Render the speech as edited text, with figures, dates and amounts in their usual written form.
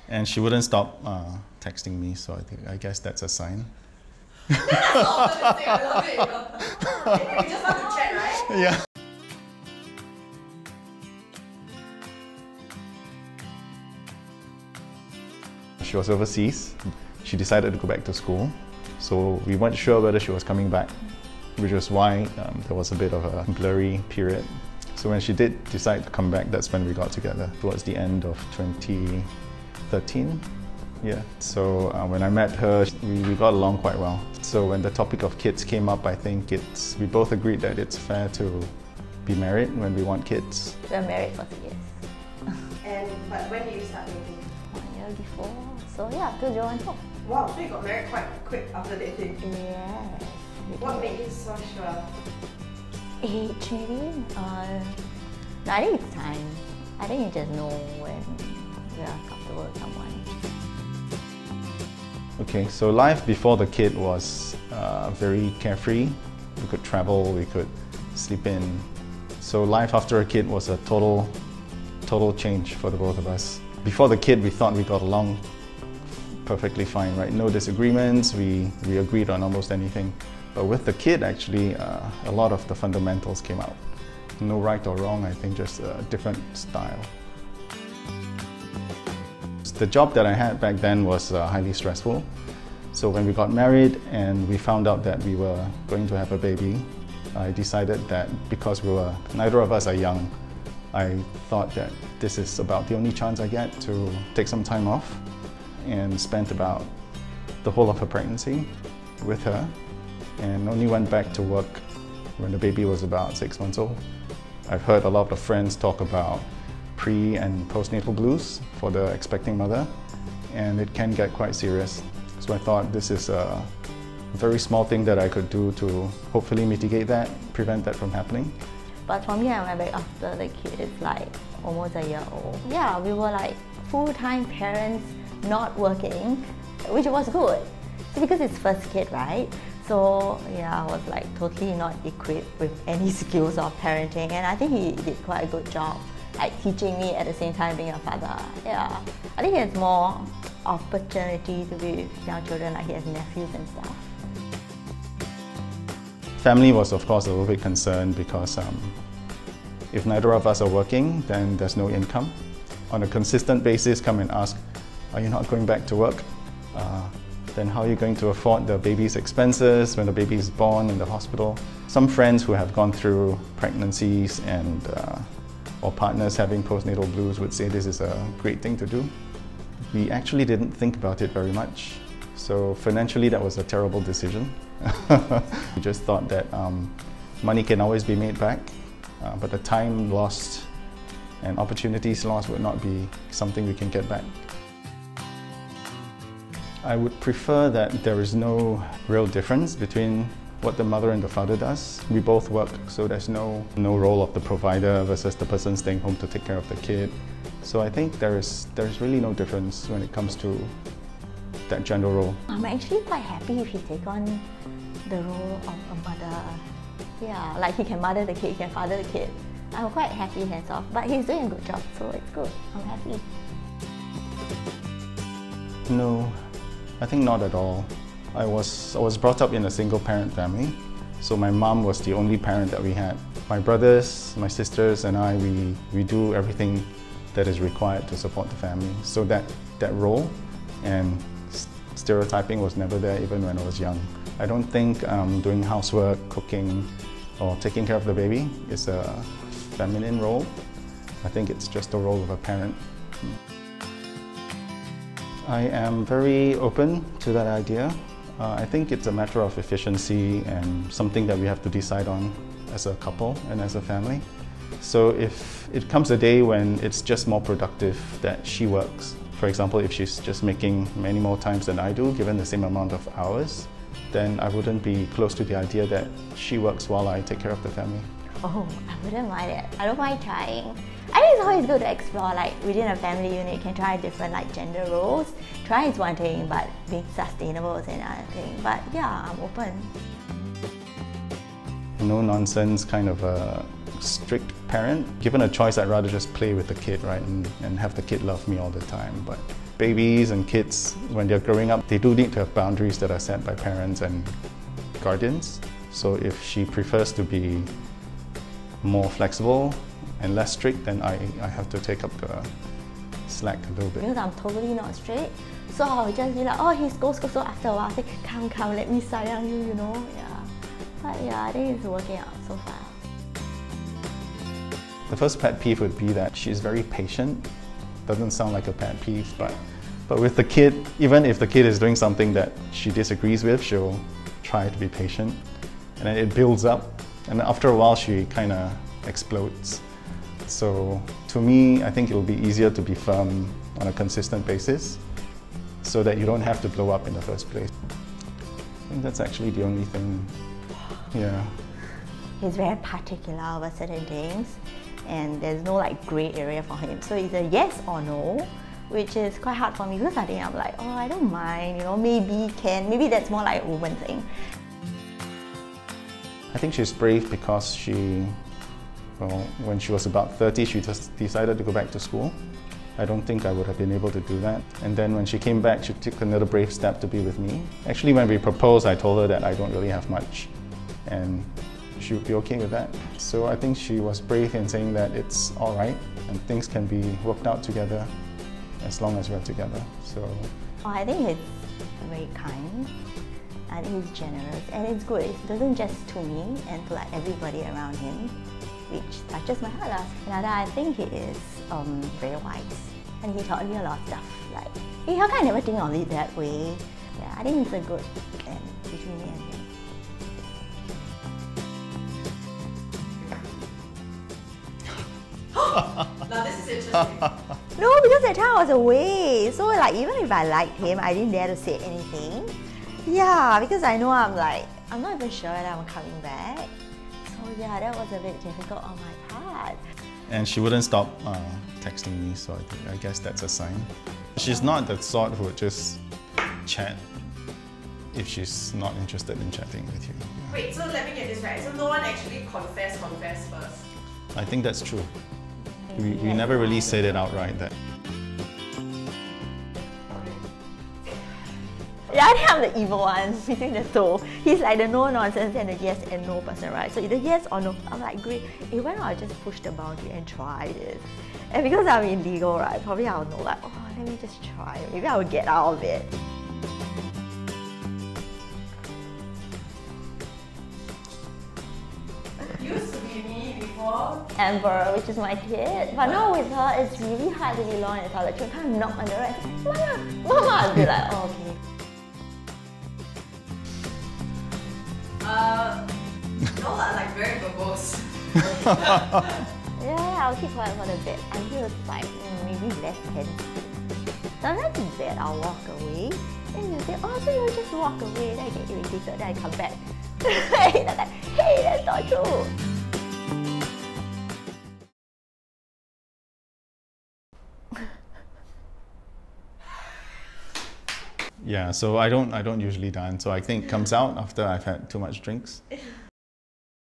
And she wouldn't stop texting me, so I guess that's a sign. That's all I'm gonna say. I love it. We just want to chat, right? Yeah. She was overseas. She decided to go back to school. So we weren't sure whether she was coming back, which was why there was a bit of a blurry period. So when she did decide to come back, that's when we got together, towards the end of 2013. Yeah. So when I met her, we got along quite well. So when the topic of kids came up, I think we both agreed that it's fair to be married when we want kids. We're married for 2 years. But when did you start dating? 1 year before. So yeah, 2012. Wow, so you got married quite quick after dating. Yes. What made you so sure? Age maybe? No, I think it's time. I think you just know when you're comfortable with someone. Okay, so life before the kid was very carefree. We could travel, we could sleep in. So life after a kid was a total change for the both of us. Before the kid, we thought we got along perfectly fine, right? No disagreements, we agreed on almost anything. But with the kid, actually, a lot of the fundamentals came out. No right or wrong, I think just a different style. The job that I had back then was highly stressful. So when we got married and we found out that we were going to have a baby, I decided that because neither of us are young, I thought that this is about the only chance I get to take some time off, and spent about the whole of her pregnancy with her, and only went back to work when the baby was about 6 months old. I've heard a lot of friends talk about pre- and postnatal blues for the expecting mother, and it can get quite serious. So I thought this is a very small thing that I could do to hopefully mitigate that, prevent that from happening. But for me, I went back after the kid is like almost a year old. Yeah, we were like full-time parents, not working, which was good. So because it's first kid, right? So yeah, I was like totally not equipped with any skills of parenting, and I think he did quite a good job, like teaching me at the same time being a father. Yeah, I think he has more opportunity to be with young children, like he has nephews and stuff. Family was of course a little bit concerned because if neither of us are working, then there's no income. On a consistent basis, come and ask, are you not going back to work? Then how are you going to afford the baby's expenses when the baby is born in the hospital? Some friends who have gone through pregnancies and or partners having postnatal blues would say this is a great thing to do. We actually didn't think about it very much. So financially, that was a terrible decision. We just thought that money can always be made back, but the time lost and opportunities lost would not be something we can get back. I would prefer that there is no real difference between what the mother and the father does. We both work, so there's no role of the provider versus the person staying home to take care of the kid. So I think there's really no difference when it comes to that gender role. I'm actually quite happy if he take on the role of a mother. Yeah, like he can mother the kid, he can father the kid. I'm quite happy hands-off, but he's doing a good job, so it's good. I'm happy. No, I think not at all. I was brought up in a single-parent family, so my mom was the only parent that we had. My brothers, my sisters, and I, we do everything that is required to support the family. So that role and stereotyping was never there even when I was young. I don't think doing housework, cooking, or taking care of the baby is a feminine role. I think it's just the role of a parent. I am very open to that idea. I think it's a matter of efficiency and something that we have to decide on as a couple and as a family. So if it comes a day when it's just more productive that she works, for example, if she's just making many more times than I do, given the same amount of hours, then I wouldn't be close to the idea that she works while I take care of the family. Oh, I wouldn't mind it. I don't mind trying. I think it's always good to explore, like within a family unit, you can try different like gender roles. Trying is one thing, but being sustainable is another thing. But yeah, I'm open. No nonsense kind of a strict parent. Given a choice, I'd rather just play with the kid, right, and have the kid love me all the time. But Babies and kids, when they're growing up, they do need to have boundaries that are set by parents and guardians. So if she prefers to be more flexible and less strict, then I have to take up the slack a little bit. Because I'm totally not strict, so I'll just be like, oh, he's go. So after a while, I say, come, let me sayang you, you know? Yeah. But yeah, I think it's working out so far. The first pet peeve would be that she's very patient. Doesn't sound like a pet peeve, but with the kid, even if the kid is doing something that she disagrees with, she'll try to be patient. And then it builds up, and after a while she kind of explodes. So to me, I think it'll be easier to be firm on a consistent basis so that you don't have to blow up in the first place. I think that's actually the only thing, yeah. He's very particular about certain things, and there's no like grey area for him. So it's a yes or no, which is quite hard for me because I think I'm like, oh, I don't mind, you know, maybe maybe that's more like a woman thing. I think she's brave because when she was about 30, she just decided to go back to school. I don't think I would have been able to do that. And then when she came back, she took another brave step to be with me. Actually, when we proposed, I told her that I don't really have much, and she would be okay with that. So I think she was brave in saying that it's all right and things can be worked out together as long as we're together. So I think he's very kind, and he's generous, and it's good. It doesn't just to me and to like everybody around him, which touches my heart. Another, I think he is very wise, and he taught me a lot of stuff. Like, hey, how can I never think of it that way? Yeah, I think it's a good blend between me and him. Now this is interesting. No, because that time I was away, so like even if I liked him, I didn't dare to say anything. Yeah, because I know I'm not even sure that I'm coming back. So yeah, that was a bit difficult on my part. And she wouldn't stop texting me, so I guess that's a sign. She's not the sort who would just chat if she's not interested in chatting with you. Yeah. Wait, so let me get this right. So no one actually confessed first? I think that's true. We never really said it outright that. Yeah, I think I'm the evil one between the two. He's like the no nonsense and the yes and no person, right? So either yes or no. I'm like, great. Why don't I just push the boundary and try this? And because I'm illegal, right? Probably I'll know like, oh, let me just try. Maybe I will get out of it. Used to be me before. Amber, which is my kid. But now with her, it's really hard to be alone in the toilet. She'll kind of knock on the door and say, Mama, Mama! I'll be like, oh, okay. No, like very verbose. Yeah, I'll keep quiet for a bit until it's like maybe less tense. Sometimes it's bad, I'll walk away. Then you say, oh, so you just walk away. Then I get irritated, then I come back. Hey, that's not true. Yeah, so I don't usually dance, so I think it comes out after I've had too much drinks.